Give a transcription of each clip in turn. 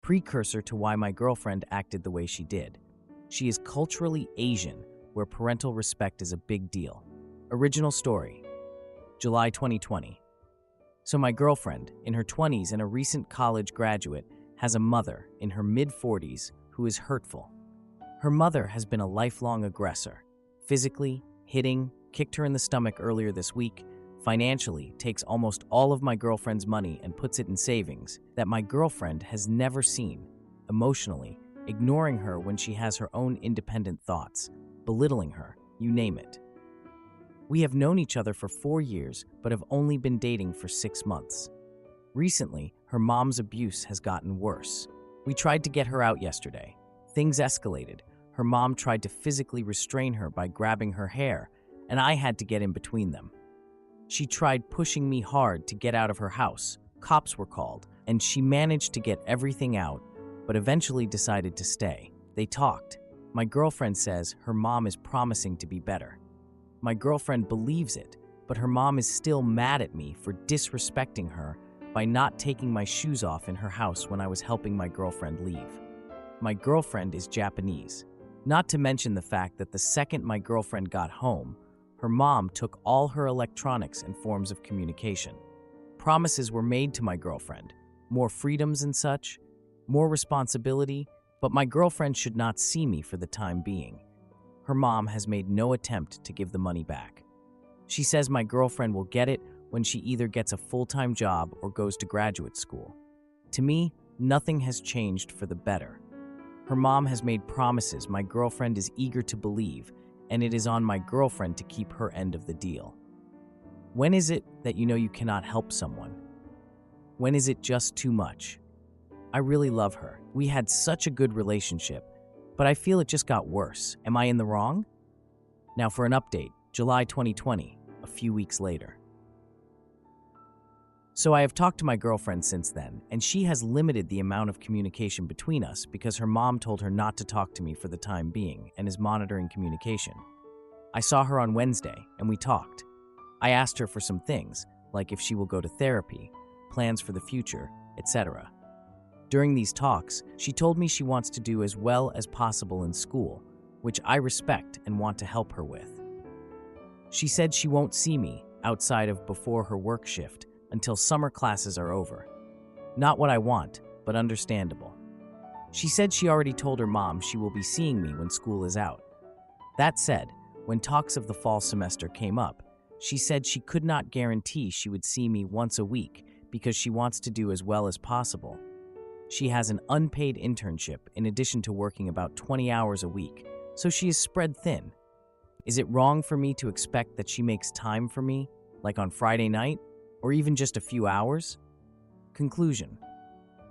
precursor to why my girlfriend acted the way she did. She is culturally Asian, where parental respect is a big deal. Original story, July 2020. So my girlfriend, in her 20s and a recent college graduate, has a mother in her mid-40s who is hurtful. Her mother has been a lifelong aggressor. Physically, hitting, kicked her in the stomach earlier this week, financially takes almost all of my girlfriend's money and puts it in savings that my girlfriend has never seen, emotionally, ignoring her when she has her own independent thoughts, belittling her, you name it. We have known each other for 4 years, but have only been dating for 6 months. Recently, her mom's abuse has gotten worse. We tried to get her out yesterday. Things escalated. Her mom tried to physically restrain her by grabbing her hair, and I had to get in between them. She tried pushing me hard to get out of her house. Cops were called, and she managed to get everything out, but eventually decided to stay. They talked. My girlfriend says her mom is promising to be better. My girlfriend believes it, but her mom is still mad at me for disrespecting her by not taking my shoes off in her house when I was helping my girlfriend leave. My girlfriend is Japanese. Not to mention the fact that the second my girlfriend got home, her mom took all her electronics and forms of communication. Promises were made to my girlfriend, more freedoms and such, more responsibility, but my girlfriend should not see me for the time being. Her mom has made no attempt to give the money back. She says my girlfriend will get it when she either gets a full-time job or goes to graduate school. To me, nothing has changed for the better. Her mom has made promises my girlfriend is eager to believe, and it is on my girlfriend to keep her end of the deal. When is it that you know you cannot help someone? When is it just too much? I really love her. We had such a good relationship, but I feel it just got worse. Am I in the wrong? Now for an update, July 2020, a few weeks later. So I have talked to my girlfriend since then, and she has limited the amount of communication between us because her mom told her not to talk to me for the time being and is monitoring communication. I saw her on Wednesday, and we talked. I asked her for some things, like if she will go to therapy, plans for the future, etc. During these talks, she told me she wants to do as well as possible in school, which I respect and want to help her with. She said she won't see me outside of before her work shift until summer classes are over. Not what I want, but understandable. She said she already told her mom she will be seeing me when school is out. That said, when talks of the fall semester came up, she said she could not guarantee she would see me once a week because she wants to do as well as possible. She has an unpaid internship in addition to working about 20 hours a week, so she is spread thin. Is it wrong for me to expect that she makes time for me, like on Friday night? Or even just a few hours? Conclusion.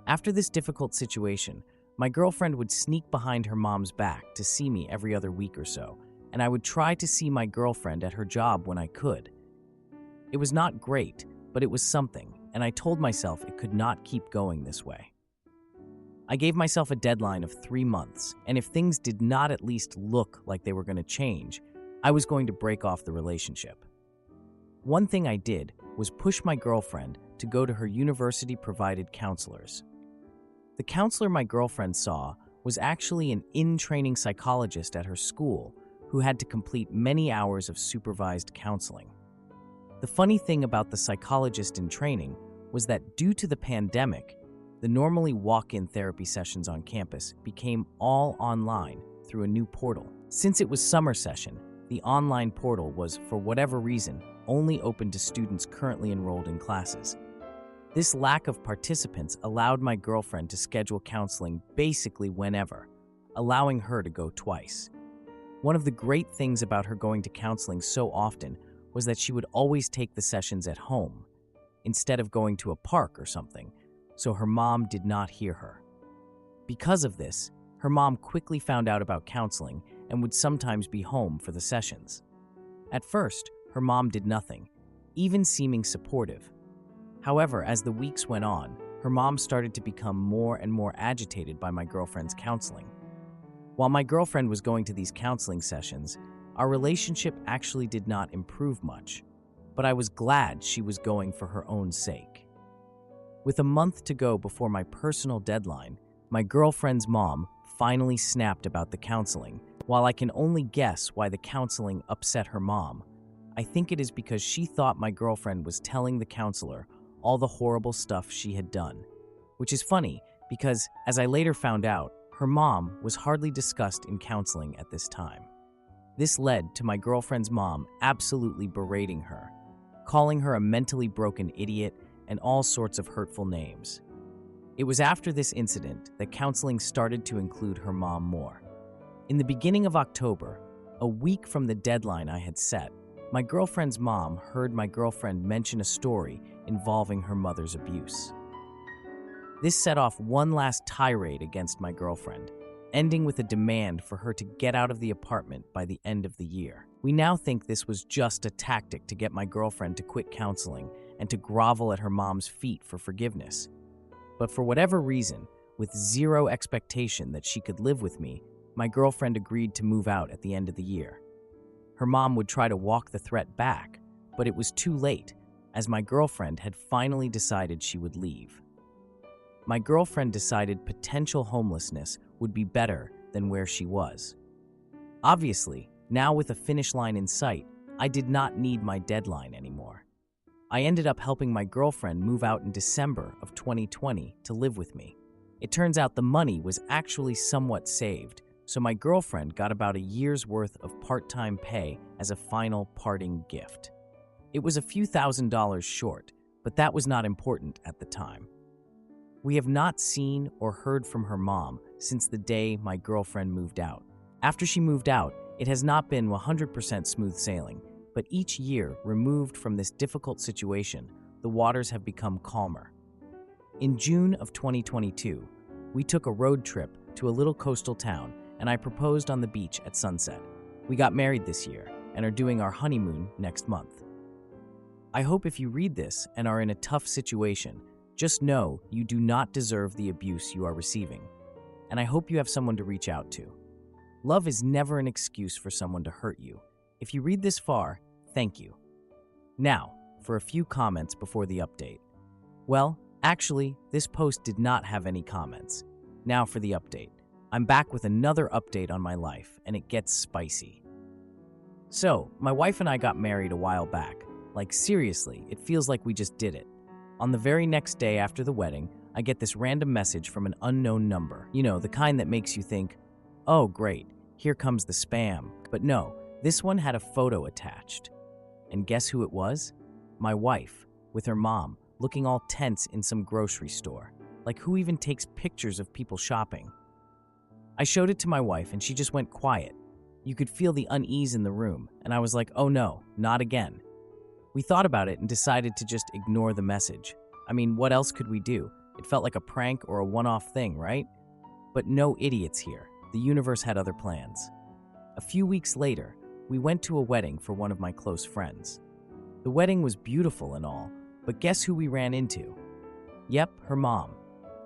After this difficult situation, my girlfriend would sneak behind her mom's back to see me every other week or so, and I would try to see my girlfriend at her job when I could. It was not great, but it was something, and I told myself it could not keep going this way. I gave myself a deadline of 3 months, and if things did not at least look like they were going to change, I was going to break off the relationship. One thing I did was push my girlfriend to go to her university-provided counselors. The counselor my girlfriend saw was actually an in-training psychologist at her school who had to complete many hours of supervised counseling. The funny thing about the psychologist in training was that due to the pandemic, the normally walk-in therapy sessions on campus became all online through a new portal. Since it was summer session, the online portal was, for whatever reason, only open to students currently enrolled in classes. This lack of participants allowed my girlfriend to schedule counseling basically whenever, allowing her to go twice. One of the great things about her going to counseling so often was that she would always take the sessions at home, instead of going to a park or something, so her mom did not hear her. Because of this, her mom quickly found out about counseling and would sometimes be home for the sessions. At first, her mom did nothing, even seeming supportive. However, as the weeks went on, her mom started to become more and more agitated by my girlfriend's counseling. While my girlfriend was going to these counseling sessions, our relationship actually did not improve much, but I was glad she was going for her own sake. With a month to go before my personal deadline, My girlfriend's mom finally snapped about the counseling. While I can only guess why the counseling upset her mom, I think it is because she thought my girlfriend was telling the counselor all the horrible stuff she had done. Which is funny because, as I later found out, her mom was hardly discussed in counseling at this time. This led to my girlfriend's mom absolutely berating her, calling her a mentally broken idiot and all sorts of hurtful names. It was after this incident that counseling started to include her mom more. In the beginning of October, a week from the deadline I had set, my girlfriend's mom heard my girlfriend mention a story involving her mother's abuse. This set off one last tirade against my girlfriend, ending with a demand for her to get out of the apartment by the end of the year. We now think this was just a tactic to get my girlfriend to quit counseling and to grovel at her mom's feet for forgiveness. But for whatever reason, with zero expectation that she could live with me, my girlfriend agreed to move out at the end of the year. Her mom would try to walk the threat back, but it was too late, as my girlfriend had finally decided she would leave. My girlfriend decided potential homelessness would be better than where she was. Obviously, now with a finish line in sight, I did not need my deadline anymore. I ended up helping my girlfriend move out in December of 2020 to live with me. It turns out the money was actually somewhat saved, so my girlfriend got about a year's worth of part-time pay as a final parting gift. It was a few $1,000s short, but that was not important at the time. We have not seen or heard from her mom since the day my girlfriend moved out. After she moved out, it has not been 100% smooth sailing, but each year removed from this difficult situation, the waters have become calmer. In June of 2022, we took a road trip to a little coastal town, and I proposed on the beach at sunset. We got married this year and are doing our honeymoon next month. I hope if you read this and are in a tough situation, just know you do not deserve the abuse you are receiving, and I hope you have someone to reach out to. Love is never an excuse for someone to hurt you. If you read this far, thank you. Now, for a few comments before the update. Well, actually, this post did not have any comments. Now for the update. I'm back with another update on my life, and it gets spicy. So, my wife and I got married a while back. Like seriously, it feels like we just did it. On the very next day after the wedding, I get this random message from an unknown number. You know, the kind that makes you think, oh great, here comes the spam. But no, this one had a photo attached. And guess who it was? My wife, with her mom, looking all tense in some grocery store. Like who even takes pictures of people shopping? I showed it to my wife and she just went quiet. You could feel the unease in the room, and I was like, oh no, not again. We thought about it and decided to just ignore the message. I mean, what else could we do? It felt like a prank or a one-off thing, right? But no idiots here. The universe had other plans. A few weeks later, we went to a wedding for one of my close friends. The wedding was beautiful and all, but guess who we ran into? Yep, her mom.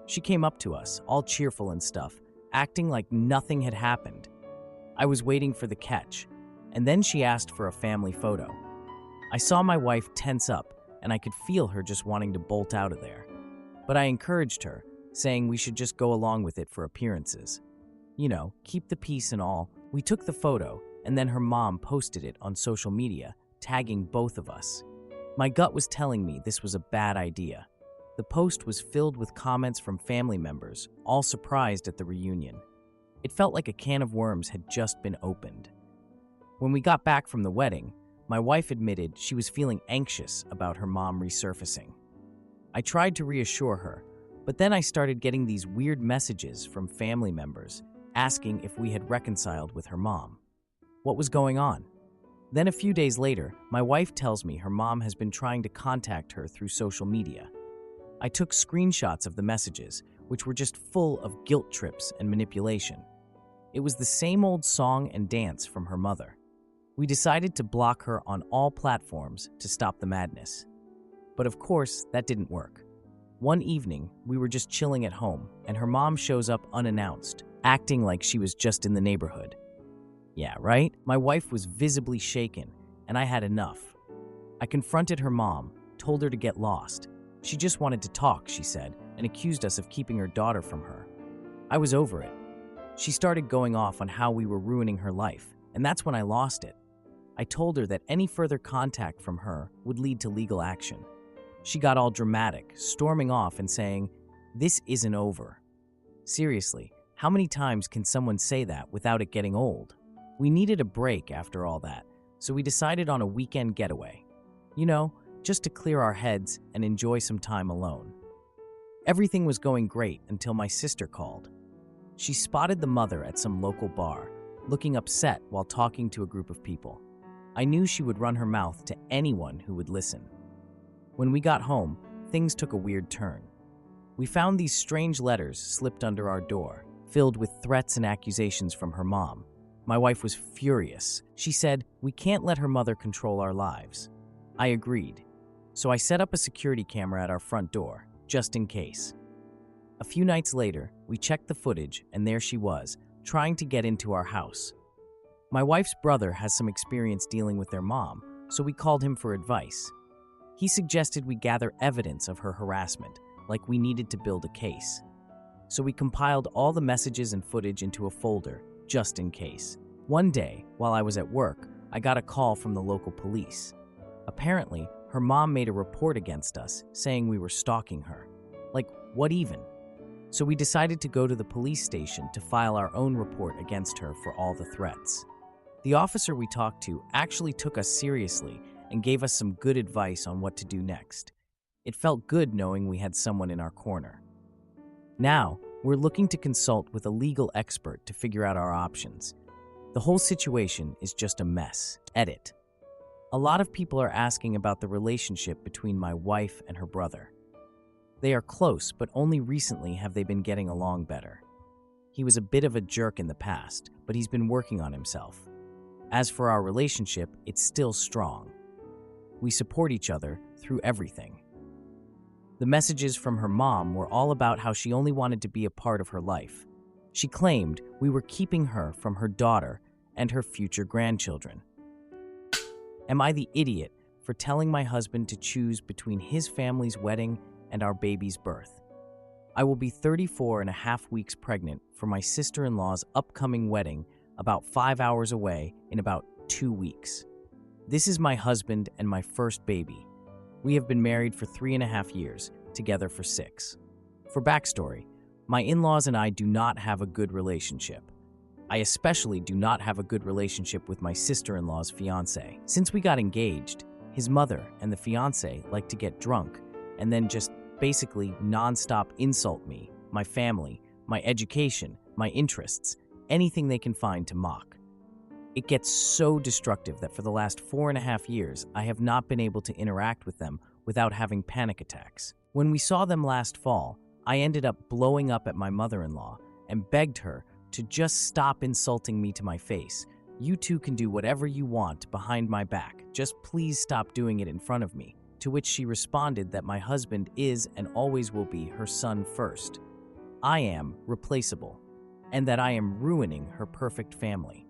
She came up to us, all cheerful and stuff, acting like nothing had happened. I was waiting for the catch, and then she asked for a family photo. I saw my wife tense up, and I could feel her just wanting to bolt out of there. But I encouraged her, saying we should just go along with it for appearances. You know, keep the peace and all. We took the photo, and then her mom posted it on social media, tagging both of us. My gut was telling me this was a bad idea. The post was filled with comments from family members, all surprised at the reunion. It felt like a can of worms had just been opened. When we got back from the wedding, my wife admitted she was feeling anxious about her mom resurfacing. I tried to reassure her, but then I started getting these weird messages from family members asking if we had reconciled with her mom. What was going on? Then a few days later, my wife tells me her mom has been trying to contact her through social media. I took screenshots of the messages, which were just full of guilt trips and manipulation. It was the same old song and dance from her mother. We decided to block her on all platforms to stop the madness. But of course, that didn't work. One evening, we were just chilling at home, and her mom shows up unannounced, acting like she was just in the neighborhood. Yeah, right? My wife was visibly shaken, and I had enough. I confronted her mom, told her to get lost. She just wanted to talk, she said, and accused us of keeping her daughter from her. I was over it. She started going off on how we were ruining her life, and that's when I lost it. I told her that any further contact from her would lead to legal action. She got all dramatic, storming off and saying, "This isn't over." Seriously, how many times can someone say that without it getting old? We needed a break after all that, so we decided on a weekend getaway. You know, just to clear our heads and enjoy some time alone. Everything was going great until my sister called. She spotted the mother at some local bar, looking upset while talking to a group of people. I knew she would run her mouth to anyone who would listen. When we got home, things took a weird turn. We found these strange letters slipped under our door, filled with threats and accusations from her mom. My wife was furious. She said, "We can't let her mother control our lives." I agreed. So I set up a security camera at our front door, just in case. A few nights later, we checked the footage, and there she was, trying to get into our house. My wife's brother has some experience dealing with their mom, so we called him for advice. He suggested we gather evidence of her harassment, like we needed to build a case. So we compiled all the messages and footage into a folder, just in case. One day, while I was at work, I got a call from the local police. Apparently, her mom made a report against us, saying we were stalking her. Like, what even? So we decided to go to the police station to file our own report against her for all the threats. The officer we talked to actually took us seriously and gave us some good advice on what to do next. It felt good knowing we had someone in our corner. Now, we're looking to consult with a legal expert to figure out our options. The whole situation is just a mess. Edit. A lot of people are asking about the relationship between my wife and her brother. They are close, but only recently have they been getting along better. He was a bit of a jerk in the past, but he's been working on himself. As for our relationship, it's still strong. We support each other through everything. The messages from her mom were all about how she only wanted to be a part of her life. She claimed we were keeping her from her daughter and her future grandchildren. Am I the idiot for telling my husband to choose between his family's wedding and our baby's birth? I will be 34 and a half weeks pregnant for my sister-in-law's upcoming wedding about 5 hours away in about 2 weeks. This is my husband and my first baby. We have been married for 3.5 years, together for 6. For backstory, my in-laws and I do not have a good relationship. I especially do not have a good relationship with my sister-in-law's fiancé. Since we got engaged, his mother and the fiancé like to get drunk and then just basically non-stop insult me, my family, my education, my interests, anything they can find to mock. It gets so destructive that for the last 4.5 years, I have not been able to interact with them without having panic attacks. When we saw them last fall, I ended up blowing up at my mother-in-law and begged her to just stop insulting me to my face. You two can do whatever you want behind my back. Just please stop doing it in front of me. To which she responded that my husband is and always will be her son first. I am replaceable, and that I am ruining her perfect family.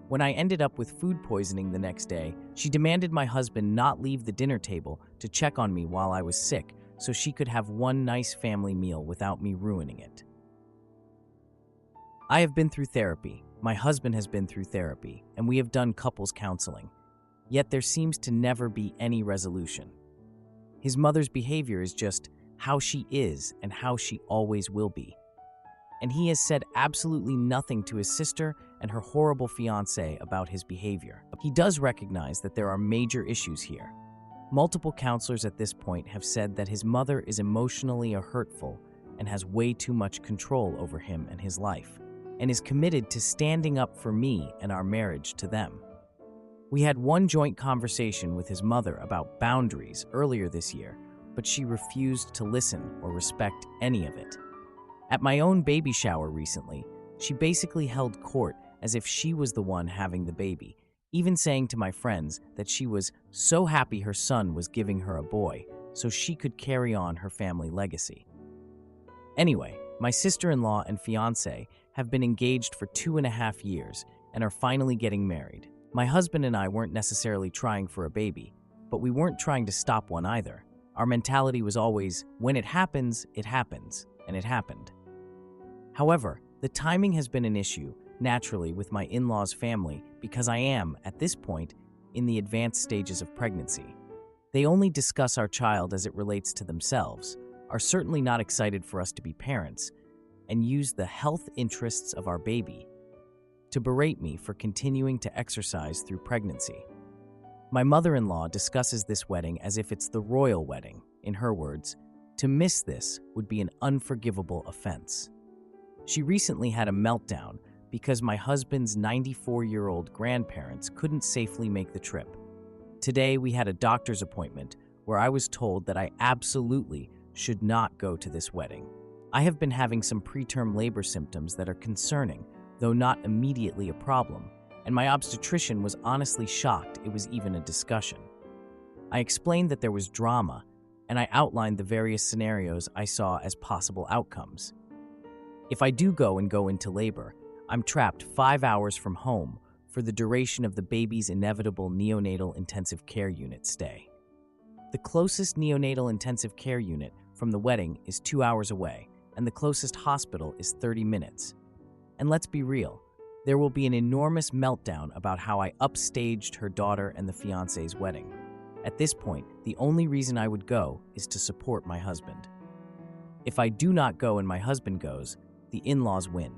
When I ended up with food poisoning the next day, she demanded my husband not leave the dinner table to check on me while I was sick so she could have one nice family meal without me ruining it. I have been through therapy, my husband has been through therapy, and we have done couples counseling. Yet there seems to never be any resolution. His mother's behavior is just how she is and how she always will be. And he has said absolutely nothing to his sister and her horrible fiancé about his behavior. He does recognize that there are major issues here. Multiple counselors at this point have said that his mother is emotionally hurtful and has way too much control over him and his life, and is committed to standing up for me and our marriage to them. We had one joint conversation with his mother about boundaries earlier this year, but she refused to listen or respect any of it. At my own baby shower recently, she basically held court as if she was the one having the baby, even saying to my friends that she was so happy her son was giving her a boy so she could carry on her family legacy. Anyway, my sister-in-law and fiancé have been engaged for 2.5 years and are finally getting married. My husband and I weren't necessarily trying for a baby, but we weren't trying to stop one either. Our mentality was always, when it happens, and it happened. However, the timing has been an issue, naturally, with my in-laws' family because I am, at this point, in the advanced stages of pregnancy. They only discuss our child as it relates to themselves, are certainly not excited for us to be parents, and use the health interests of our baby to berate me for continuing to exercise through pregnancy. My mother-in-law discusses this wedding as if it's the royal wedding. In her words, to miss this would be an unforgivable offense. She recently had a meltdown because my husband's 94-year-old grandparents couldn't safely make the trip. Today, we had a doctor's appointment where I was told that I absolutely should not go to this wedding. I have been having some preterm labor symptoms that are concerning, though not immediately a problem, and my obstetrician was honestly shocked it was even a discussion. I explained that there was drama, and I outlined the various scenarios I saw as possible outcomes. If I do go into labor, I'm trapped 5 hours from home for the duration of the baby's inevitable neonatal intensive care unit stay. The closest neonatal intensive care unit from the wedding is 2 hours away, and the closest hospital is 30 minutes. And let's be real, there will be an enormous meltdown about how I upstaged her daughter and the fiancé's wedding. At this point, the only reason I would go is to support my husband. If I do not go and my husband goes, the in-laws win.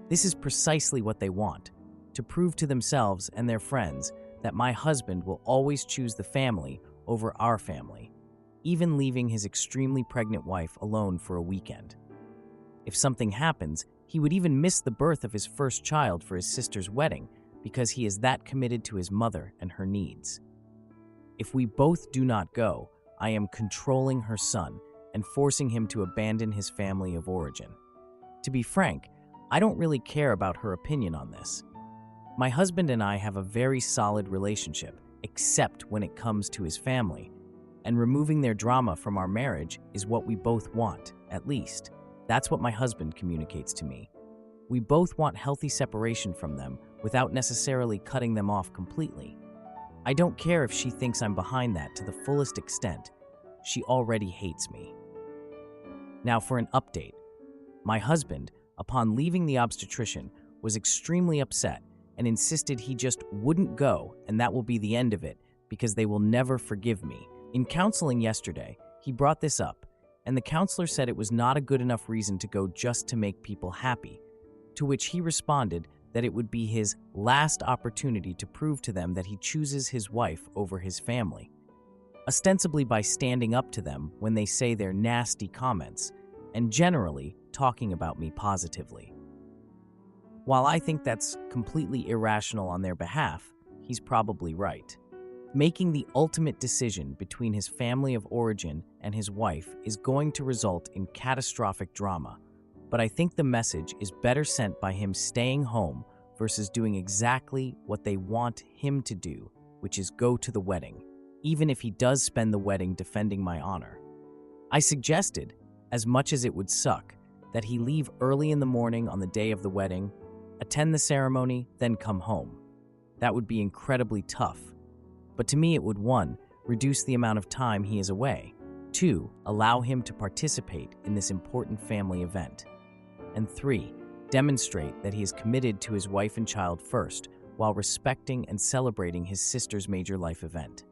This is precisely what they want, to prove to themselves and their friends that my husband will always choose the family over our family, even leaving his extremely pregnant wife alone for a weekend. If something happens, he would even miss the birth of his first child for his sister's wedding because he is that committed to his mother and her needs. If we both do not go, I am controlling her son and forcing him to abandon his family of origin. To be frank, I don't really care about her opinion on this. My husband and I have a very solid relationship, except when it comes to his family, and removing their drama from our marriage is what we both want, at least. That's what my husband communicates to me. We both want healthy separation from them without necessarily cutting them off completely. I don't care if she thinks I'm behind that to the fullest extent. She already hates me. Now for an update. My husband, upon leaving the obstetrician, was extremely upset and insisted he just wouldn't go and that will be the end of it because they will never forgive me. In counseling yesterday, he brought this up, and the counselor said it was not a good enough reason to go just to make people happy, to which he responded that it would be his last opportunity to prove to them that he chooses his wife over his family, ostensibly by standing up to them when they say their nasty comments, and generally talking about me positively. While I think that's completely irrational on their behalf, he's probably right. Making the ultimate decision between his family of origin and his wife is going to result in catastrophic drama, but I think the message is better sent by him staying home versus doing exactly what they want him to do, which is go to the wedding, even if he does spend the wedding defending my honor. I suggested, as much as it would suck, that he leave early in the morning on the day of the wedding, attend the ceremony, then come home. That would be incredibly tough. But to me it would 1. Reduce the amount of time he is away, 2. Allow him to participate in this important family event, and 3. Demonstrate that he is committed to his wife and child first while respecting and celebrating his sister's major life event.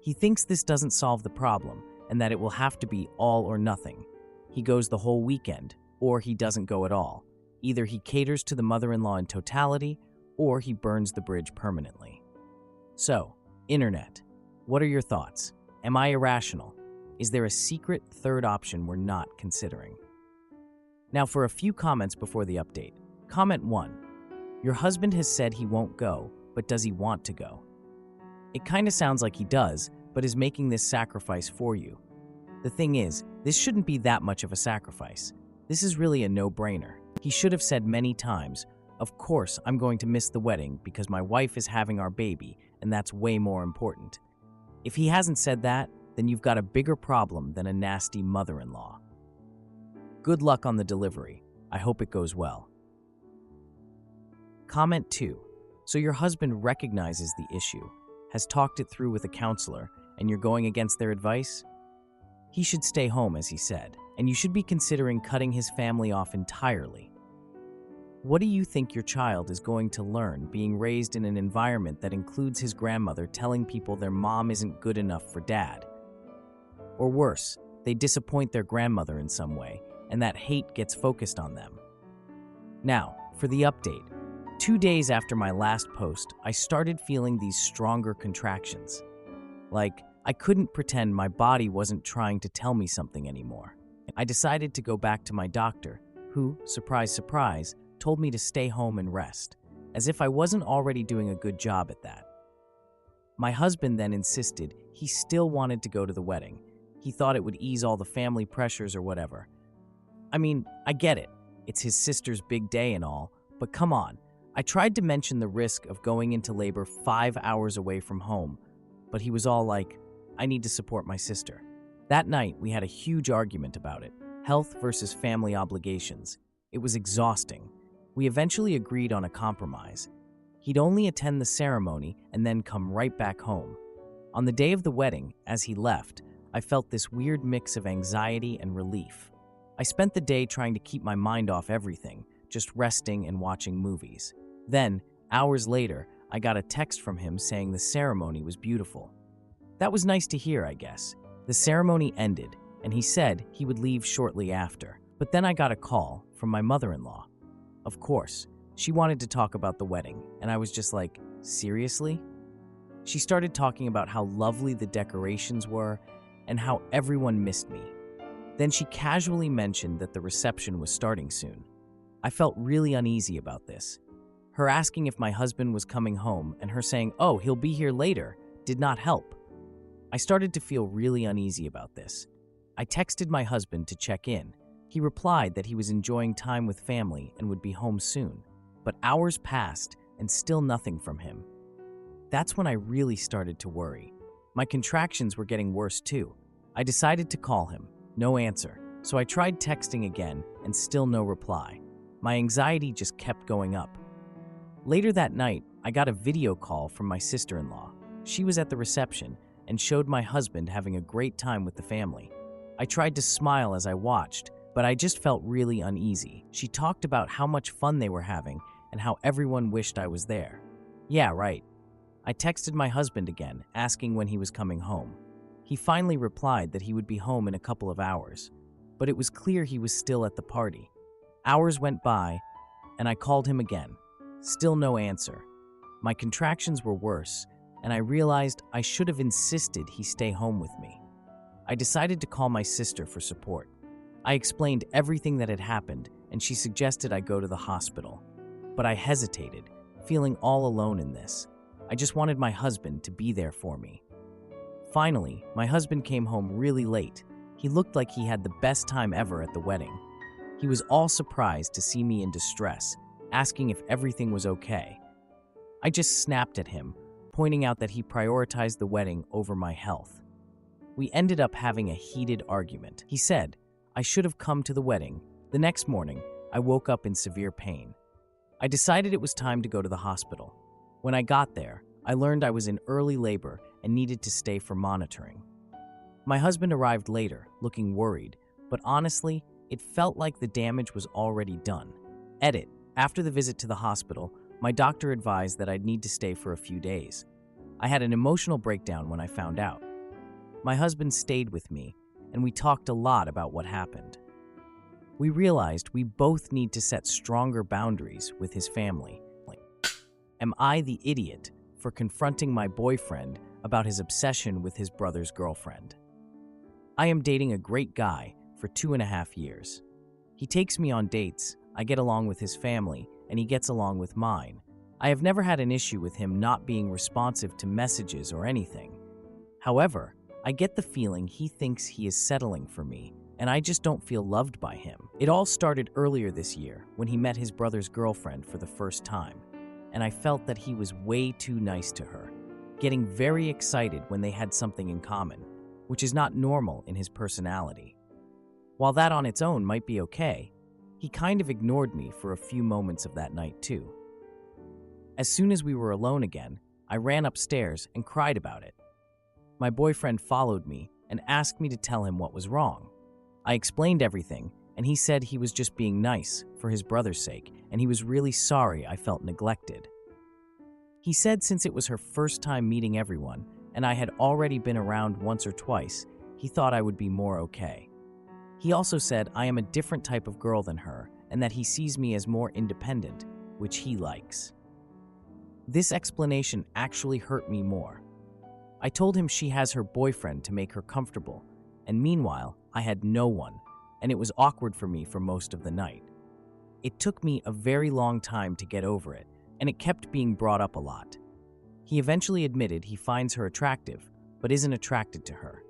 He thinks this doesn't solve the problem and that it will have to be all or nothing. He goes the whole weekend, or he doesn't go at all. Either he caters to the mother-in-law in totality, or he burns the bridge permanently. So, Internet, what are your thoughts? Am I irrational? Is there a secret third option we're not considering? Now for a few comments before the update. Comment 1. Your husband has said he won't go, but does he want to go? It kinda sounds like he does, but is making this sacrifice for you. The thing is, this shouldn't be that much of a sacrifice. This is really a no-brainer. He should have said many times, of course I'm going to miss the wedding because my wife is having our baby, and that's way more important. If he hasn't said that, then you've got a bigger problem than a nasty mother-in-law. Good luck on the delivery. I hope it goes well. Comment 2. So your husband recognizes the issue, has talked it through with a counselor, and you're going against their advice? He should stay home, as he said, and you should be considering cutting his family off entirely. What do you think your child is going to learn being raised in an environment that includes his grandmother telling people their mom isn't good enough for dad? Or worse, they disappoint their grandmother in some way, and that hate gets focused on them. Now, for the update. 2 days after my last post, I started feeling these stronger contractions. Like, I couldn't pretend my body wasn't trying to tell me something anymore. I decided to go back to my doctor, who, surprise, surprise, told me to stay home and rest, as if I wasn't already doing a good job at that. My husband then insisted he still wanted to go to the wedding. He thought it would ease all the family pressures or whatever. I mean, I get it. It's his sister's big day and all, but come on. I tried to mention the risk of going into labor 5 hours away from home, but he was all like, I need to support my sister. That night, we had a huge argument about it. Health versus family obligations. It was exhausting. We eventually agreed on a compromise. He'd only attend the ceremony and then come right back home. On the day of the wedding, as he left, I felt this weird mix of anxiety and relief. I spent the day trying to keep my mind off everything, just resting and watching movies. Then, hours later, I got a text from him saying the ceremony was beautiful. That was nice to hear, I guess. The ceremony ended, and he said he would leave shortly after. But then I got a call from my mother-in-law. Of course, she wanted to talk about the wedding, and I was just like, seriously? She started talking about how lovely the decorations were and how everyone missed me. Then she casually mentioned that the reception was starting soon. I felt really uneasy about this. Her asking if my husband was coming home and her saying, oh, he'll be here later, did not help. I started to feel really uneasy about this. I texted my husband to check in. He replied that he was enjoying time with family and would be home soon. But hours passed and still nothing from him. That's when I really started to worry. My contractions were getting worse too. I decided to call him. No answer. So I tried texting again and still no reply. My anxiety just kept going up. Later that night, I got a video call from my sister-in-law. She was at the reception and showed my husband having a great time with the family. I tried to smile as I watched, but I just felt really uneasy. She talked about how much fun they were having and how everyone wished I was there. Yeah, right. I texted my husband again, asking when he was coming home. He finally replied that he would be home in a couple of hours, but it was clear he was still at the party. Hours went by, and I called him again. Still no answer. My contractions were worse, and I realized I should have insisted he stay home with me. I decided to call my sister for support. I explained everything that had happened, and she suggested I go to the hospital. But I hesitated, feeling all alone in this. I just wanted my husband to be there for me. Finally, my husband came home really late. He looked like he had the best time ever at the wedding. He was all surprised to see me in distress, asking if everything was okay. I just snapped at him, pointing out that he prioritized the wedding over my health. We ended up having a heated argument. He said I should have come to the wedding. The next morning, I woke up in severe pain. I decided it was time to go to the hospital. When I got there, I learned I was in early labor and needed to stay for monitoring. My husband arrived later, looking worried, but honestly, it felt like the damage was already done. Edit. After the visit to the hospital, my doctor advised that I'd need to stay for a few days. I had an emotional breakdown when I found out. My husband stayed with me, and we talked a lot about what happened. We realized we both need to set stronger boundaries with his family. Am I the idiot for confronting my boyfriend about his obsession with his brother's girlfriend? I am dating a great guy for 2.5 years. He takes me on dates, I get along with his family, and he gets along with mine. I have never had an issue with him not being responsive to messages or anything. However, I get the feeling he thinks he is settling for me, and I just don't feel loved by him. It all started earlier this year when he met his brother's girlfriend for the first time, and I felt that he was way too nice to her, getting very excited when they had something in common, which is not normal in his personality. While that on its own might be okay, he kind of ignored me for a few moments of that night too. As soon as we were alone again, I ran upstairs and cried about it. My boyfriend followed me and asked me to tell him what was wrong. I explained everything, and he said he was just being nice for his brother's sake, and he was really sorry I felt neglected. He said since it was her first time meeting everyone, and I had already been around once or twice, he thought I would be more okay. He also said I am a different type of girl than her, and that he sees me as more independent, which he likes. This explanation actually hurt me more. I told him she has her boyfriend to make her comfortable, and meanwhile, I had no one, and it was awkward for me for most of the night. It took me a very long time to get over it, and it kept being brought up a lot. He eventually admitted he finds her attractive, but isn't attracted to her.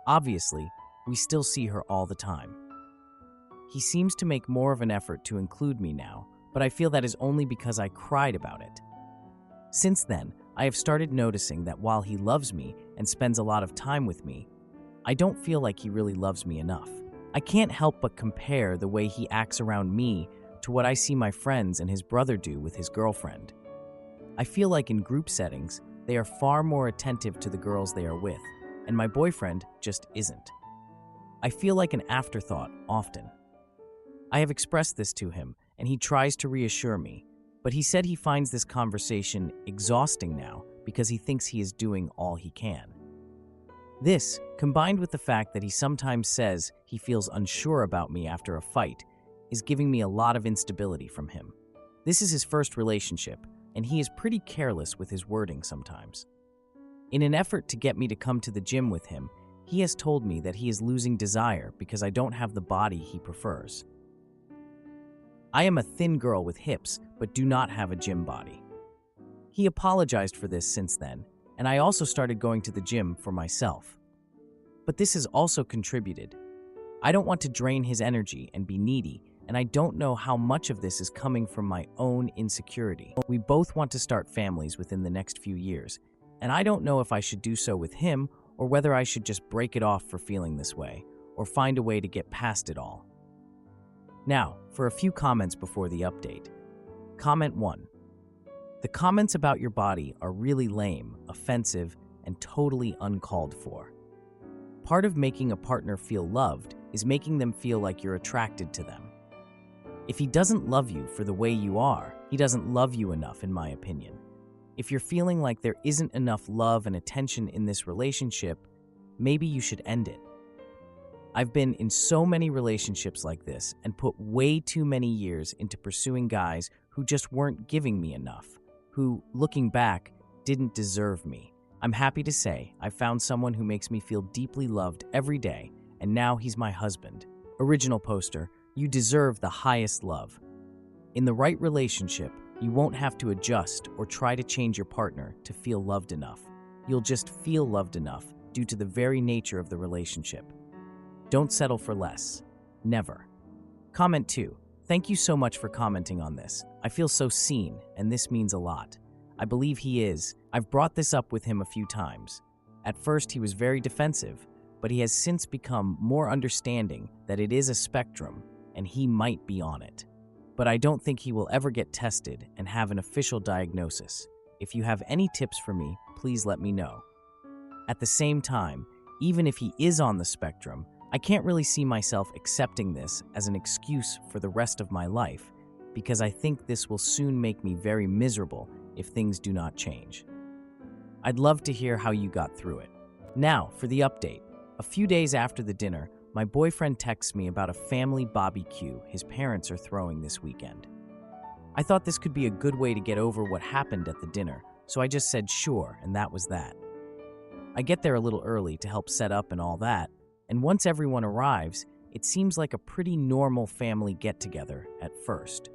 Obviously, we still see her all the time. He seems to make more of an effort to include me now, but I feel that is only because I cried about it. Since then, I have started noticing that while he loves me and spends a lot of time with me, I don't feel like he really loves me enough. I can't help but compare the way he acts around me to what I see my friends and his brother do with his girlfriend. I feel like in group settings, they are far more attentive to the girls they are with, and my boyfriend just isn't. I feel like an afterthought often. I have expressed this to him, and he tries to reassure me, but he said he finds this conversation exhausting now because he thinks he is doing all he can. This, combined with the fact that he sometimes says he feels unsure about me after a fight, is giving me a lot of instability from him. This is his first relationship, and he is pretty careless with his wording sometimes. In an effort to get me to come to the gym with him, he has told me that he is losing desire because I don't have the body he prefers. I am a thin girl with hips, but do not have a gym body. He apologized for this since then, and I also started going to the gym for myself. But this has also contributed. I don't want to drain his energy and be needy, and I don't know how much of this is coming from my own insecurity. We both want to start families within the next few years, and I don't know if I should do so with him or whether I should just break it off for feeling this way, or find a way to get past it all. Now, for a few comments before the update. Comment 1. The comments about your body are really lame, offensive, and totally uncalled for. Part of making a partner feel loved is making them feel like you're attracted to them. If he doesn't love you for the way you are, he doesn't love you enough, in my opinion. If you're feeling like there isn't enough love and attention in this relationship, maybe you should end it. I've been in so many relationships like this and put way too many years into pursuing guys who just weren't giving me enough, who, looking back, didn't deserve me. I'm happy to say I found someone who makes me feel deeply loved every day, and now he's my husband. Original poster, you deserve the highest love. In the right relationship, you won't have to adjust or try to change your partner to feel loved enough. You'll just feel loved enough due to the very nature of the relationship. Don't settle for less. Never. Comment 2. Thank you so much for commenting on this. I feel so seen, and this means a lot. I believe he is. I've brought this up with him a few times. At first, he was very defensive, but he has since become more understanding that it is a spectrum, and he might be on it. But I don't think he will ever get tested and have an official diagnosis. If you have any tips for me, please let me know. At the same time, even if he is on the spectrum, I can't really see myself accepting this as an excuse for the rest of my life, because I think this will soon make me very miserable if things do not change. I'd love to hear how you got through it. Now, for the update. A few days after the dinner, my boyfriend texts me about a family barbecue his parents are throwing this weekend. I thought this could be a good way to get over what happened at the dinner, so I just said sure, and that was that. I get there a little early to help set up and all that, and once everyone arrives, it seems like a pretty normal family get-together at first.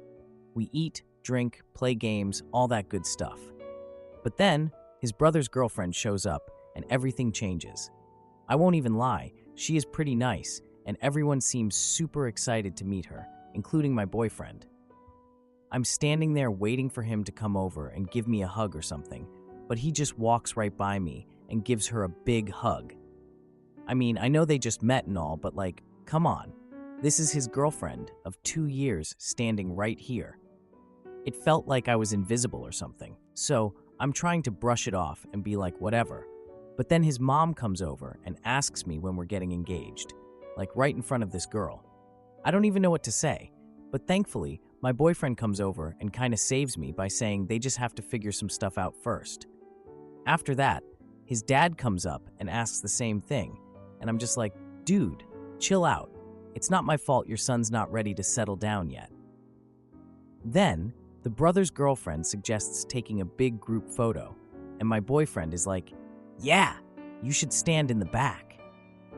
We eat, drink, play games, all that good stuff. But then, his brother's girlfriend shows up, and everything changes. I won't even lie, she is pretty nice, and everyone seems super excited to meet her, including my boyfriend. I'm standing there waiting for him to come over and give me a hug or something, but he just walks right by me and gives her a big hug. I mean, I know they just met and all, but like, come on. This is his girlfriend of 2 years standing right here. It felt like I was invisible or something, so I'm trying to brush it off and be like, whatever. But then his mom comes over and asks me when we're getting engaged, like right in front of this girl. I don't even know what to say, but thankfully, my boyfriend comes over and kind of saves me by saying they just have to figure some stuff out first. After that, his dad comes up and asks the same thing, and I'm just like, dude, chill out. It's not my fault your son's not ready to settle down yet. Then, the brother's girlfriend suggests taking a big group photo, and my boyfriend is like, yeah, you should stand in the back.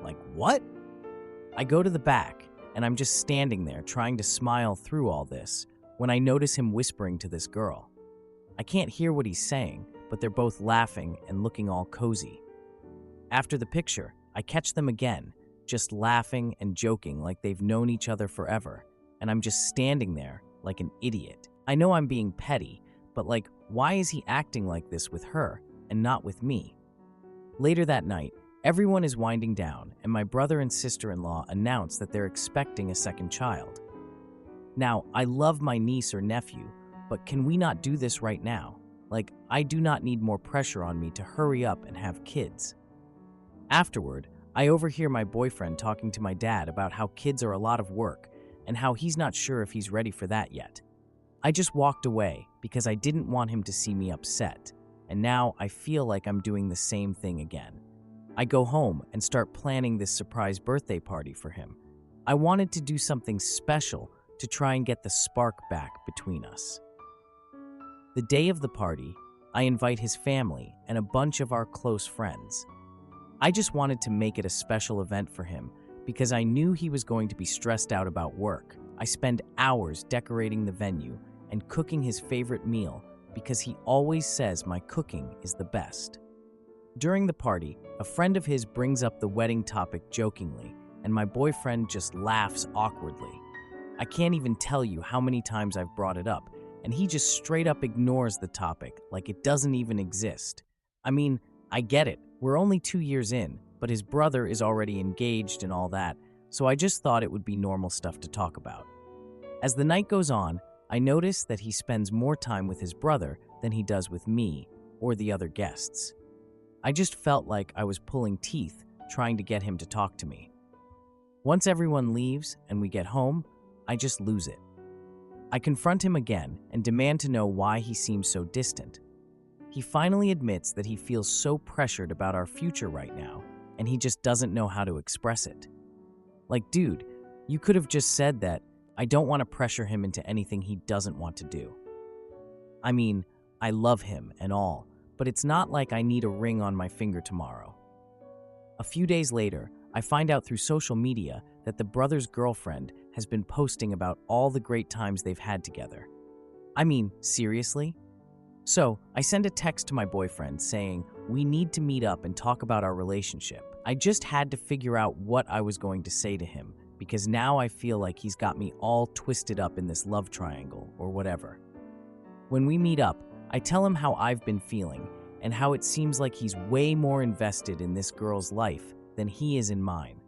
Like, what? I go to the back, and I'm just standing there trying to smile through all this when I notice him whispering to this girl. I can't hear what he's saying, but they're both laughing and looking all cozy. After the picture, I catch them again, just laughing and joking like they've known each other forever, and I'm just standing there like an idiot. I know I'm being petty, but like, why is he acting like this with her and not with me? Later that night, everyone is winding down, and my brother and sister-in-law announce that they're expecting a second child. Now, I love my niece or nephew, but can we not do this right now? Like, I do not need more pressure on me to hurry up and have kids. Afterward, I overhear my boyfriend talking to my dad about how kids are a lot of work and how he's not sure if he's ready for that yet. I just walked away because I didn't want him to see me upset, and now I feel like I'm doing the same thing again. I go home and start planning this surprise birthday party for him. I wanted to do something special to try and get the spark back between us. The day of the party, I invite his family and a bunch of our close friends. I just wanted to make it a special event for him because I knew he was going to be stressed out about work. I spend hours decorating the venue and cooking his favorite meal because he always says my cooking is the best. During the party, a friend of his brings up the wedding topic jokingly, and my boyfriend just laughs awkwardly. I can't even tell you how many times I've brought it up, and he just straight up ignores the topic like it doesn't even exist. I mean, I get it, we're only 2 years in, but his brother is already engaged and all that, so I just thought it would be normal stuff to talk about. As the night goes on, I notice that he spends more time with his brother than he does with me or the other guests. I just felt like I was pulling teeth trying to get him to talk to me. Once everyone leaves and we get home, I just lose it. I confront him again and demand to know why he seems so distant. He finally admits that he feels so pressured about our future right now, and he just doesn't know how to express it. Like, dude, you could have just said that. I don't want to pressure him into anything he doesn't want to do. I mean, I love him and all, but it's not like I need a ring on my finger tomorrow. A few days later, I find out through social media that the brother's girlfriend has been posting about all the great times they've had together. I mean, seriously? So, I send a text to my boyfriend saying we need to meet up and talk about our relationship. I just had to figure out what I was going to say to him, because now I feel like he's got me all twisted up in this love triangle or whatever. When we meet up, I tell him how I've been feeling and how it seems like he's way more invested in this girl's life than he is in mine.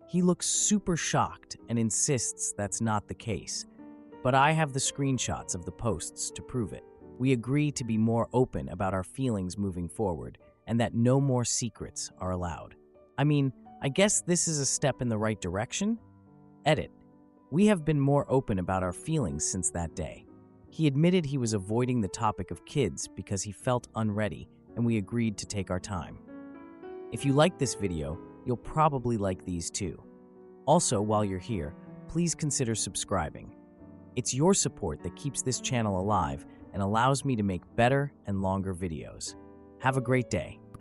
He looks super shocked and insists that's not the case, but I have the screenshots of the posts to prove it. We agree to be more open about our feelings moving forward and that no more secrets are allowed. I mean, I guess this is a step in the right direction? Edit. We have been more open about our feelings since that day. He admitted he was avoiding the topic of kids because he felt unready, and we agreed to take our time. If you like this video, you'll probably like these too. Also, while you're here, please consider subscribing. It's your support that keeps this channel alive and allows me to make better and longer videos. Have a great day.